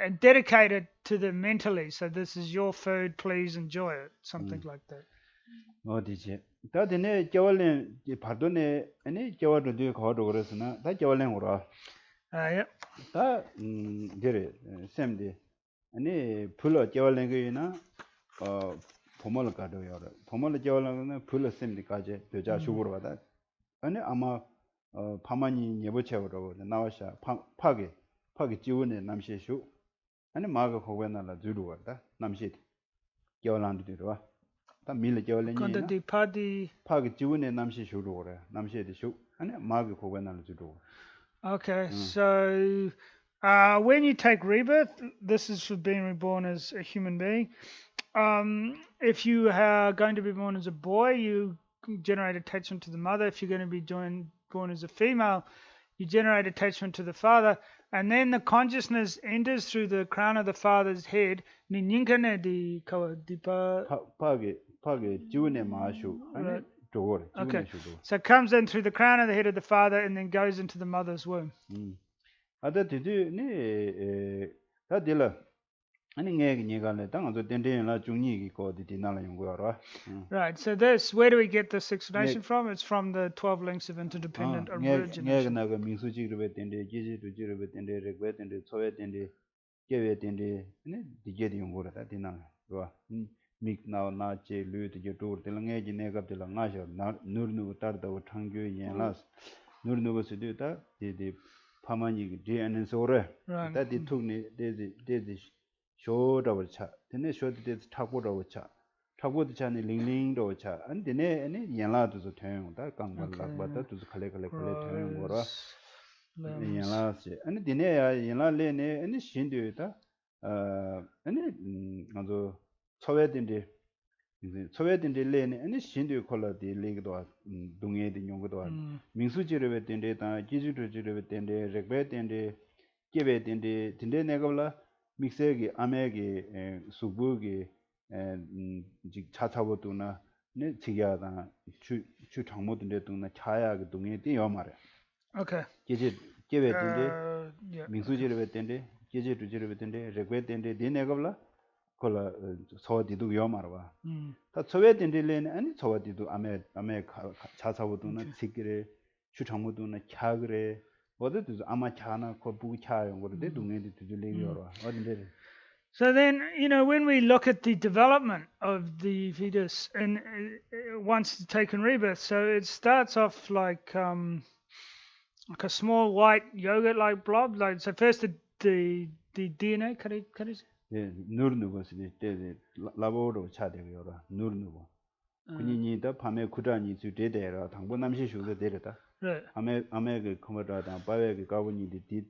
and dedicate it to them mentally. So this is your food, please enjoy it, something like that. Yeah. 다 데레 샘디 아니 풀어 겨울랭이나 봄을 가도요. 봄을 겨울랭이는 풀어 샘디까지 되자 쇼고로 받아. 아니 아마 파마니 예보체로 나와샤 파게 지원에 남시쇼. 아니 마가 거기나라 주로 왔다. 남시 겨울란도 들어. 다 밀 겨울랭이. 근데 파디 파게 지원에 남시쇼로 그래. 남시에도 쇼. 아니 마가 거기나라 주로. Okay, so when you take rebirth, this is for being reborn as a human being. If you are going to be born as a boy, you generate attachment to the mother. If you're going to be born as a female, you generate attachment to the father. And then the consciousness enters through the crown of the father's head. Okay, so it comes in through the crown of the head of the father and then goes into the mother's womb. Right, so this, where do we get this explanation from? It's from the 12 links of interdependent origination. Mik na che lu de dur de nge ji ne gap de la nga sha nur nu tar da thang gyu yen las nur nu se de ta de phama ni de an so re ta de thuk ni de sho da cha de ne sho de ta ko da cha de cha ni ling do cha an de ne yen la du so thyen da kang ba la ba da du khale thyen go ra yen la se an de ne ya yen la le ne an shin de ta an 소외된데 레네 아니 신도 콜라디 레기도 동해디 용거도 민수지르베 된데 다 기주르지르베 된데 렉베 된데 게베 된데 된데 내가블라 믹세기 아메기 수부기 차차보도나 네 지야다 추 장모든데 동나 차야기 동해디 요 말이야. 오케이. 게제 게베 된데 민수지르베 된데 게제르지르베 된데 렉베 된데 네 내가블라 콜라 소디도 요마르와 Mm. 다 소외된들레는 아니 소디도 아메 자사부도나 지기래 추창무도나 캬그래 어디도 아마 캬나 거 부기 캬요 거데 동네도 들리려와 어딘데 So then, when we look at the development of the fetus and once it's taken rebirth, so it starts off like a small white yogurt-like blob. Like so, first the DNA. 예 누르는 것이 때 라보로 차대요라 누르는 거 군인이다 밤에 구단이 주대대라 당분 남시 슈도 데려다 Right. 아메 그 커머다다 바에 그 가분이 디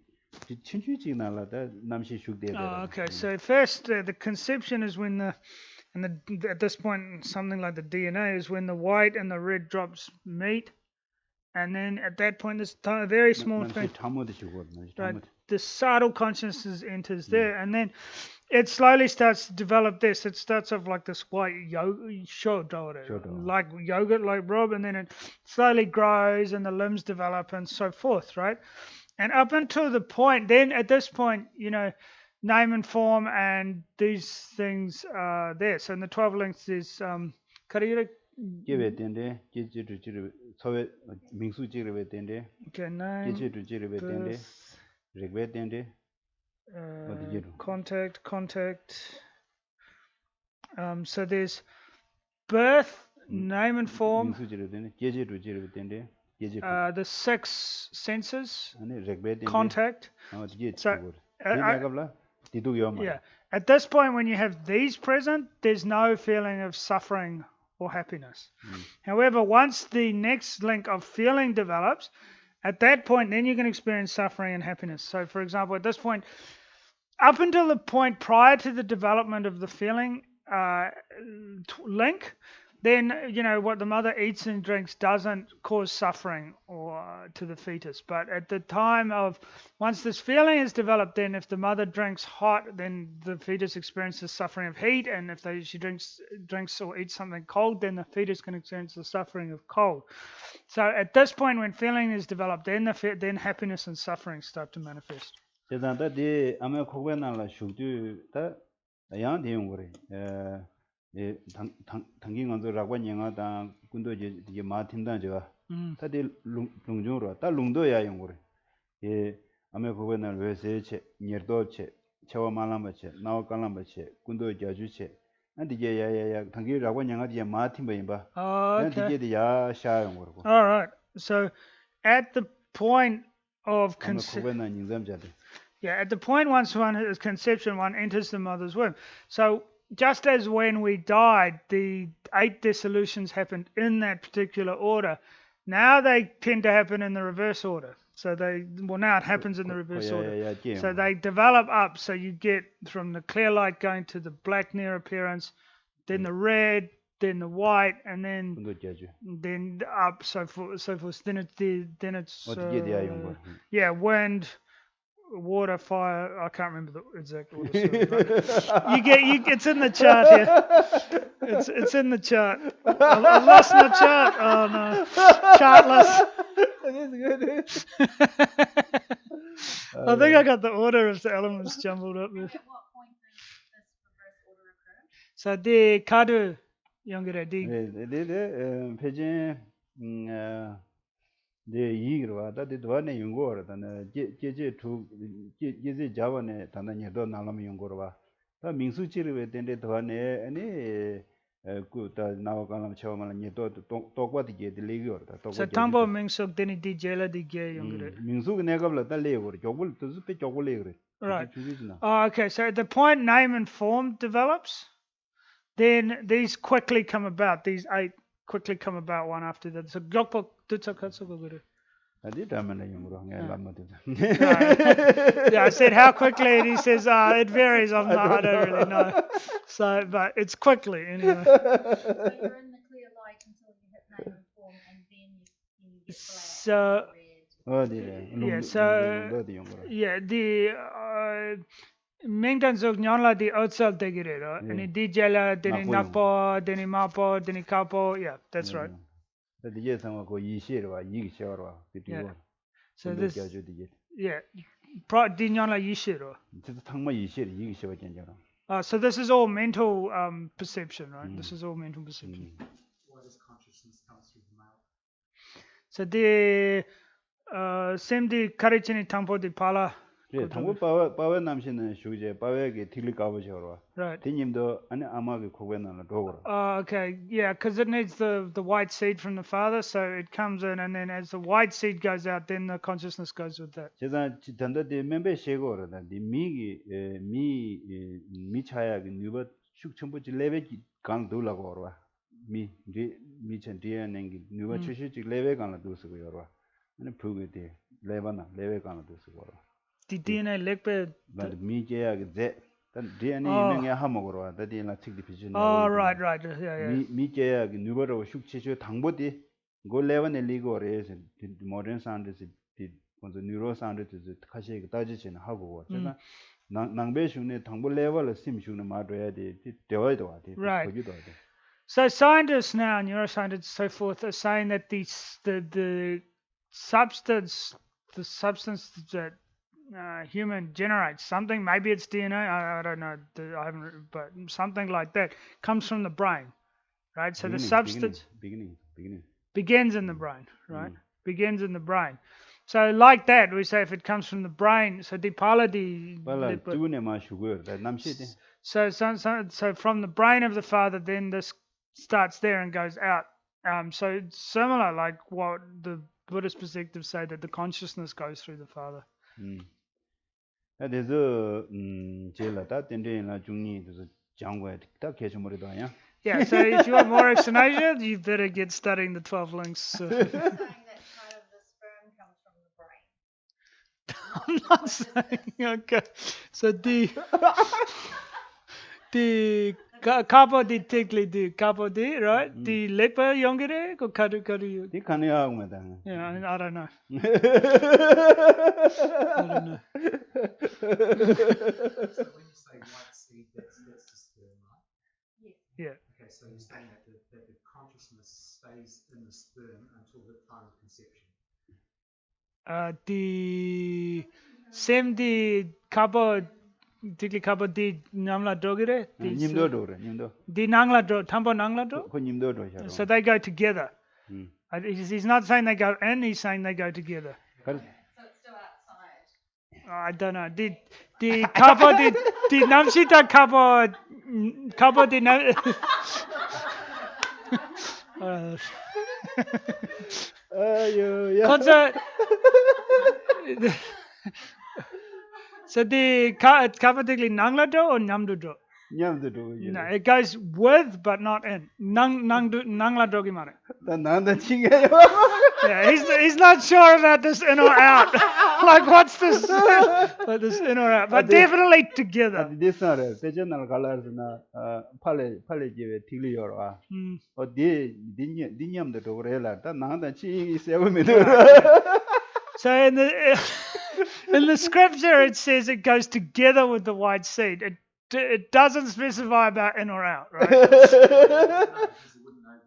친추지 날라다 남시 슈대대라 Okay. So first, the conception is when at this point, something like the DNA is when the white and the red drops meet, and then at that point, this very small thing. 잠못 주거든요. Right, the subtle consciousness enters there, and then it slowly starts to develop this. It starts off like this white like yogurt-like blob, and then it slowly grows, and the limbs develop, and so forth, right? And up until the point, then at this point, name and form and these things are there. So in the 12 links is 예배 된데 제주도 소외 민수 지르베 된데 okay, name, 제주도 지르베 된데 렉베 된데 contact. So there's birth, name and form, 민수 지르베 된데 제주도 지르베 된데 the 6 senses, 아니 렉베 된데 contact. So yeah. At this point, when you have these present, there's no feeling of suffering or happiness. However, once the next link of feeling develops, at that point, then you can experience suffering and happiness. So, for example, at this point, up until the point prior to the development of the feeling link, then what the mother eats and drinks doesn't cause suffering or to the fetus. But at the time of once this feeling is developed, then if the mother drinks hot, then the fetus experiences suffering of heat, and if she drinks or eats something cold, then the fetus can experience the suffering of cold. So at this point, when feeling is developed, then happiness and suffering start to manifest. 예 당긴 건도 라고 영화다 군도 이제 마틴다 제가 다들 룽중으로 다 룽도야 용거래 예 아메 그거는 왜세체 니르도체 체와 말람바체 나와 깔람바체 군도 자주체 안디게 야야야 당기라고 영화디 마틴 바임바 안디게 야 샤용 거고 all right, so at the point of at the point once one is conception, one enters the mother's womb. So just as when we died, the 8 dissolutions happened in that particular order. Now they tend to happen in the reverse order. So now it happens in the reverse order. So they develop up. So you get from the clear light going to the black near appearance, then the red, then the white, and then up, so forth. Then it's wind, water, fire. I can't remember the exact order. It's in the chart here. It's in the chart. I've lost my chart. Oh no, chartless. I think I got the order of the elements jumbled up there. At what point does this reverse order occur? So the kadu younger 페이지 네 이거와 다들 도안에 연구하다는 제제 두 제제 자원에 단단히도 나라면 연구하와 다 민수지를 된데 도안에 아니 그다 나와가는 처음에 니도 똑같게 들리기어다 So tambo mingsuk deni di jela di ge younger 민수가 내가블 달래고 조글 뜻이 조글래 그래 right. Okay, so at the point name and form develops, then these quickly come about. These 8 quickly come about one after the other. So Gyokpo Dutsakatsugo. Yeah, I said how quickly, and he says it varies. I don't really know. So, but it's quickly anyway. So you're in the clear light until you hit name and form, and then you get black, red. Mengdan zog nyonla di outsal degirero, and di jela, deni nakpo, deni mapo, deni kapo. Yeah, that's right. So this, di nyonla yishiro. So this is all mental perception, right? This is all mental perception. Why does consciousness come through the mouth? So the semdi karichini tampo di pala. 예, 당고 빠웨 남신은 슈제 빠웨게 틸리 까버셔와. Right. 디님도 아니 아마게 고베나나 도그라. Okay, yeah, because it needs the white seed from the father, so it comes in, and then as the white seed goes out, then the consciousness goes with that. 제가 단다데 멤베 셰고르다. 디 미기 미차야게 누버 축첨부지 레베 간 돌라고 어와. 미천 디에nen기 누버 추시지 레베 간라 도스고 여와. 아니 부게데 레바나 레베 간라 도스고 어와. The DNA lekpe. But 미제야게 제 DNA 명에 하먹으러 다디나 책디 비전. Oh, right, yeah. 미제야게 누버로 숙치주 당보디 go level 리고레스 modern science 디 먼저 뉴로 사운드즈 카시에 따지진 하고 제가 낭배슈네 당보 레벨을 심슈네 마도야 돼 되어야 돼. Right. 거기도 돼. So scientists now, neuroscientists, so forth, are saying that the substance that human generates, something, maybe it's DNA, I don't know, I haven't, but something like that comes from the brain, right? So the substance beginning begins in the brain, right? Begins in the brain. So like that, we say if it comes from the brain, so dipala di. So from the brain of the father, then this starts there and goes out. So it's similar, like what the Buddhist perspectives say, that the consciousness goes through the father. Yeah, so if you want more explanation, you better get studying the 12 links. Saying that part of the sperm comes from the brain. I'm not saying, okay. So the kapo di tikli di kapo di, right? The lepa yongere ko kadu. Di kaniya umeda. Yeah, I don't know. So when you say white seed, that's the sperm, right? Yeah. Okay, so you're saying that the consciousness stays in the sperm until the time of conception. The same the kapo tikli kapo di namla dogire. Nimdo. Di nangla do tampo nangla do. Ko nimdo do. So they go together. He's not saying they go in, he's saying they go together. So it's still outside. I don't know. The kapo di namshita kapo di nam. So the kapo tikli nangla do or namdu do? Nyamdo do. No, it goes with but not in. Nangla do gimana? Nanda chingayo. Yeah, he's not sure about this in or out. Like what's this? Like this in or out, but definitely together. This not a regional colors na pale give tigli yorwa. O dinyam the do rela. Ta nanda chi seven So in the scripture it says it goes together with the white seed. It doesn't specify about in or out, right? Because he wouldn't know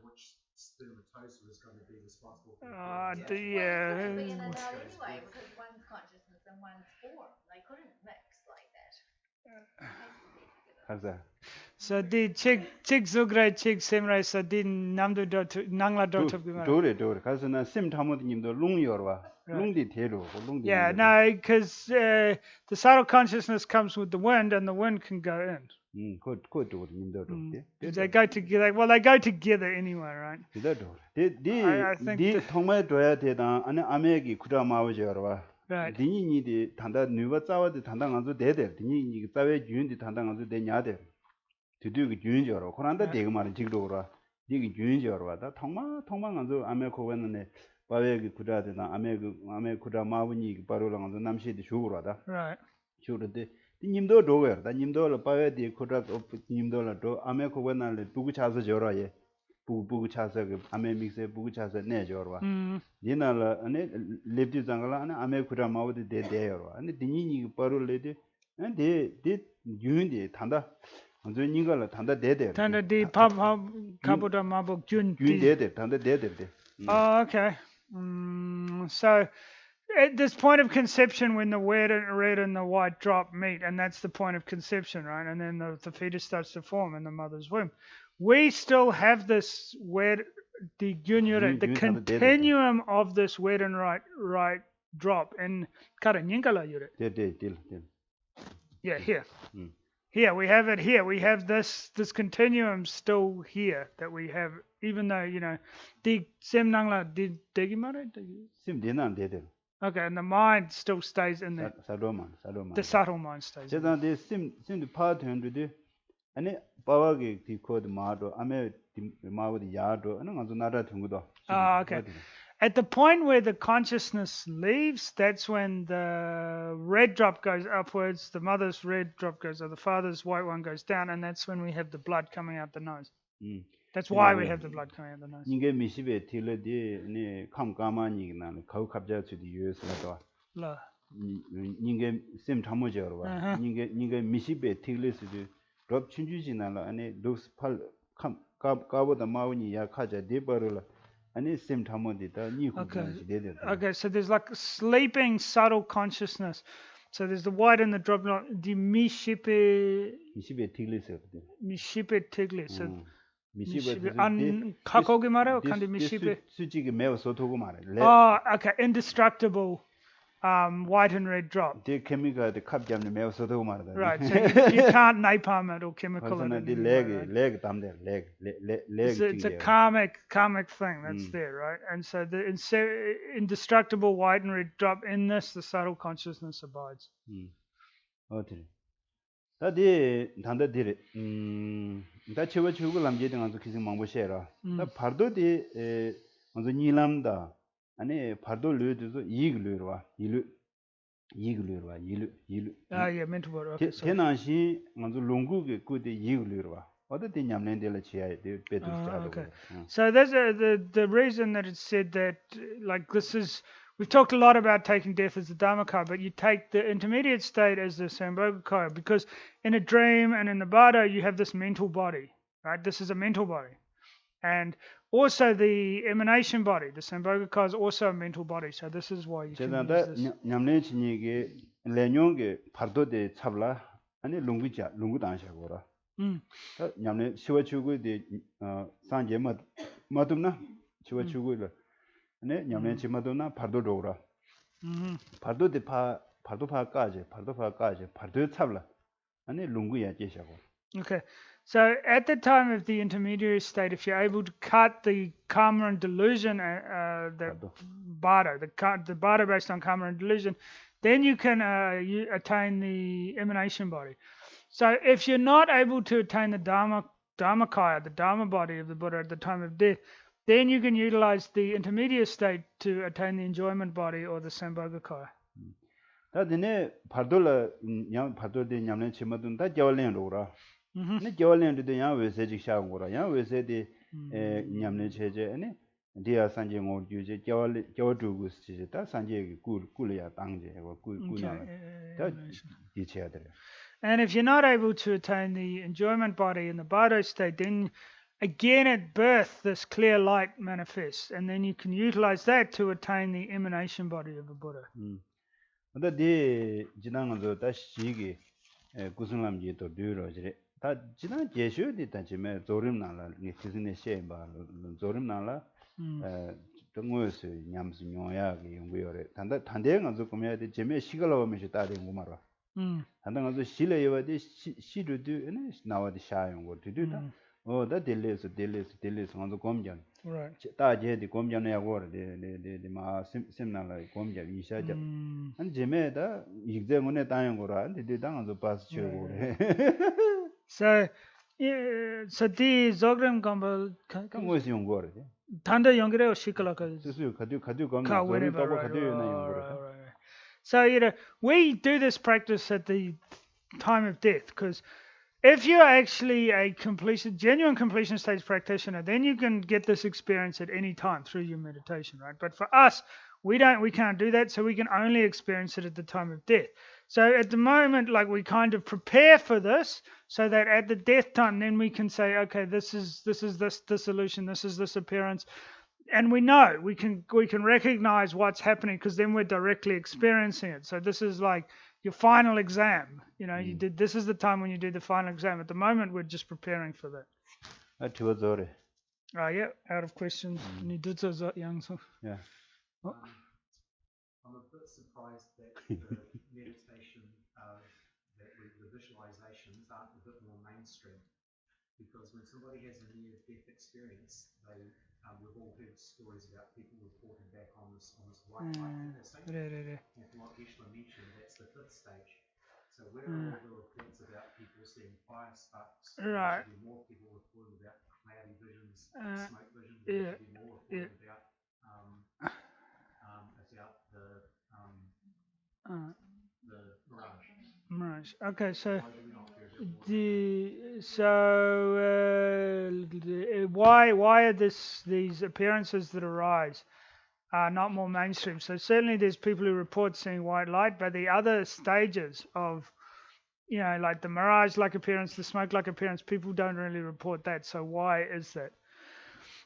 which spermatozoa is going to be responsible for Yeah. Well, it couldn't be in and out anyway, because one's consciousness and one's form. They couldn't mix like that. Has to be together. Kaza. So the chik zugre chik semre so di namdu do nangla do Dore. Kaza na sim tamod nimdo lung yorwa. Lung di tero. Yeah, no, because the subtle consciousness comes with the wind, and the wind can go in. Good do nimdo do. They go together. Well, they go together anyway, right? I think di thongma doya de da ane amegi kuda mawo yorwa. Right. Dini ni di tanda nuba tsawa di tanda nganzo de de. Dini ni tsawe gyun di tanda nganzo de nya de. Tudu gi gyun yorwa. Koranda de ma jigdo yorwa. Di gi gyun yorwa. Da thongma nganzo ame ko wenne 바웨기 구다데나 아메 구다 마부니 바로랑 안 남시디 주고라다. Right. 주르데 님도 도거다. 다 님도 바웨디 구다 님도라도 아메 코고나레 부구 차서 저라예. 부구 차서 아메 믹스에 부구 차서 내 저라. 니나라 아니 렙디 장가라 아니 아메 구다 마부디 데데요. 아니 디니니 바로레데 데 유인디 단다. 먼저 니가라 단다 데데. Tanda di pub kabuda mabuk jun. 유인 데데 단다 데데. Oh, okay. So at this point of conception when the red and the white drop meet, and that's the point of conception, right? And then the fetus starts to form in the mother's womb. We still have this the continuum of this red and right drop in kara nyingala yure. Yeah, here. Here we have it. Here we have this continuum still here that we have, even though the semnangla did degimare. Sim dinan dedel. Okay, and the mind still stays in there. Sadoman. The subtle mind stays. In there. Sim the part hundu de, ane pawagi the code mado, ame the mawo the yado, and another nada tungudo. Ah, okay. At the point where the consciousness leaves, that's when the red drop goes upwards, the mother's red drop goes up, the father's white one goes down, and that's when we have the blood coming out the nose. That's why we have the blood coming out the nose. Ninge mishibe tile de ne kam kama ni na kau kapja to the US la La. Ninge sim tamoje wa. Ninge mishibe tile su de drop chunjuji na la ane dos pal kam kabo da mawni ya khaja de barula. Okay, so there's like sleeping subtle consciousness. So there's the white and the drop, the mishipe tigli. So oh, okay, indestructible white and red drop. The chemical the cup jam the mail so right, so you can't napalm it or chemical it. The leg tam there, leg. It's a karmic thing that's there, right? And so the indestructible white and red drop in this, the subtle consciousness abides. Okay. That danda dire. That chewa chugu lamje dengan tu kisi mangbo shera. That pardo de manzo nilamda. ane pardo lüde so yiglürwa yilu. Ah yeah, mental body. Okay. Tenashi manzo longu ge kude yiglürwa. Oda de nyamlen de la chia de betu okay. So there's the reason that it's said that like this is we've talked a lot about taking death as the Dharmakaya, but you take the intermediate state as the Sambhogakaya because in a dream and in the Bardo you have this mental body, right? This is a mental body. And also the emanation body, the Sambhogakaya is also a mental body, so this is why you can use this. Nyamne chinyege lenyonge pardo de chabla ane lungu dansha gora. Nyamne shiwa chugu de sanje madumna shiwa chugu le ane nyamne chi madumna pardo dora. Pardo de pardo kaje pardo chabla ane lungu ya jesha gora. Okay, so at the time of the intermediary state, if you're able to cut the karma and delusion, the Bardo based on karma and delusion, then you can you attain the emanation body. So if you're not able to attain the Dharmakaya, the Dharma body of the Buddha at the time of death, then you can utilize the intermediate state to attain the enjoyment body or the Sambhogakaya. Dine pardola nyam pardode nyamne chimadun da jawlen rora. Ne jawlen de yang we se ji sha ngora yang we se de nyamne cheje ne dia sanje ngor juje jawdu gus ji da sanje kul ya tangje ku na da ji che de. And if you're not able to attain the enjoyment body in the Bardo state, then again at birth this clear light manifests, and then you can utilize that to attain the emanation body of the Buddha. But the Jinango da shigi Kusunlam Jito Duro, that Jinan Jeshu did Tajime, Zorim Nala, Nisine Sheba, Zorim Nala, Tungus, Yams Yoyagi, and we are it. And that Tandeng of the community, Jimmy Shigalo Mishitari Mumara. And then also Shila, she do, and now the shy and what to do that. Oh, that delays on the Gomjan. Right. Taje the Gomjan Award, the Ma Simnala Gomja, Ishaja. And Jemeda, if they want to die and go around, they did down the past. So the Zogram Gumbel come with young word. Tanda Yongre or Shikalaka. So we do this practice at the time of death because if you're actually a genuine completion stage practitioner, then you can get this experience at any time through your meditation, right? But for us, we can't do that, so we can only experience it at the time of death. So at the moment, like we kind of prepare for this, so that at the death time, then we can say, okay, this is this dissolution, this is this appearance. and we know we can recognize what's happening because then we're directly experiencing it. So this is like your final exam. You did. This is the time when you do the final exam. At the moment, we're just preparing for that. Yeah, out of questions. Ni duzo zo yang so. Yeah. I'm a bit surprised that the meditation, the visualizations aren't a bit more mainstream. Because when somebody has a near-death experience, we've all heard stories about people reporting back on this white light that they're seeing. And from what Geshler mentioned, that's the 5th stage. So where are all the reports about people seeing fire sparks? Right. There should be more people reporting about cloudy visions, smoke visions. There should be more reporting about the mirage. Mirage. Okay, so Why do we not hear a bit more? why are these appearances that arise are not more mainstream? So certainly there's people who report seeing white light, but the other stages of like the mirage-like appearance, the smoke-like appearance, people don't really report that. So why is that?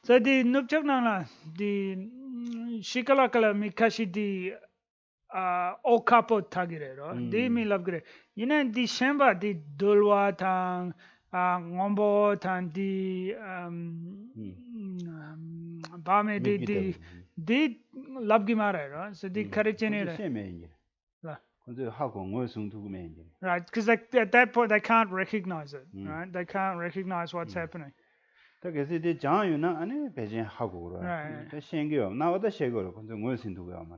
So the nukchaknala, the shikalakala mikashi di okapo tagire, right? Di mi labgire. Di shemba di dulwa tang ngombo tang di bame di labgimare, right? So di karichenere. Right, because at that point they can't recognize it, right? They can't recognize what's happening. Right.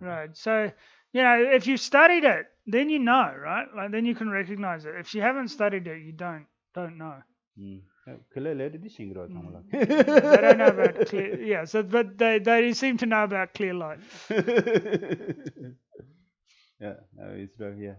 Right. So, if you studied it, then you know, right? Like then you can recognize it. If you haven't studied it, you don't know. They don't know about clear. Yeah. So, but they seem to know about clear light. Yeah. No, it's right here.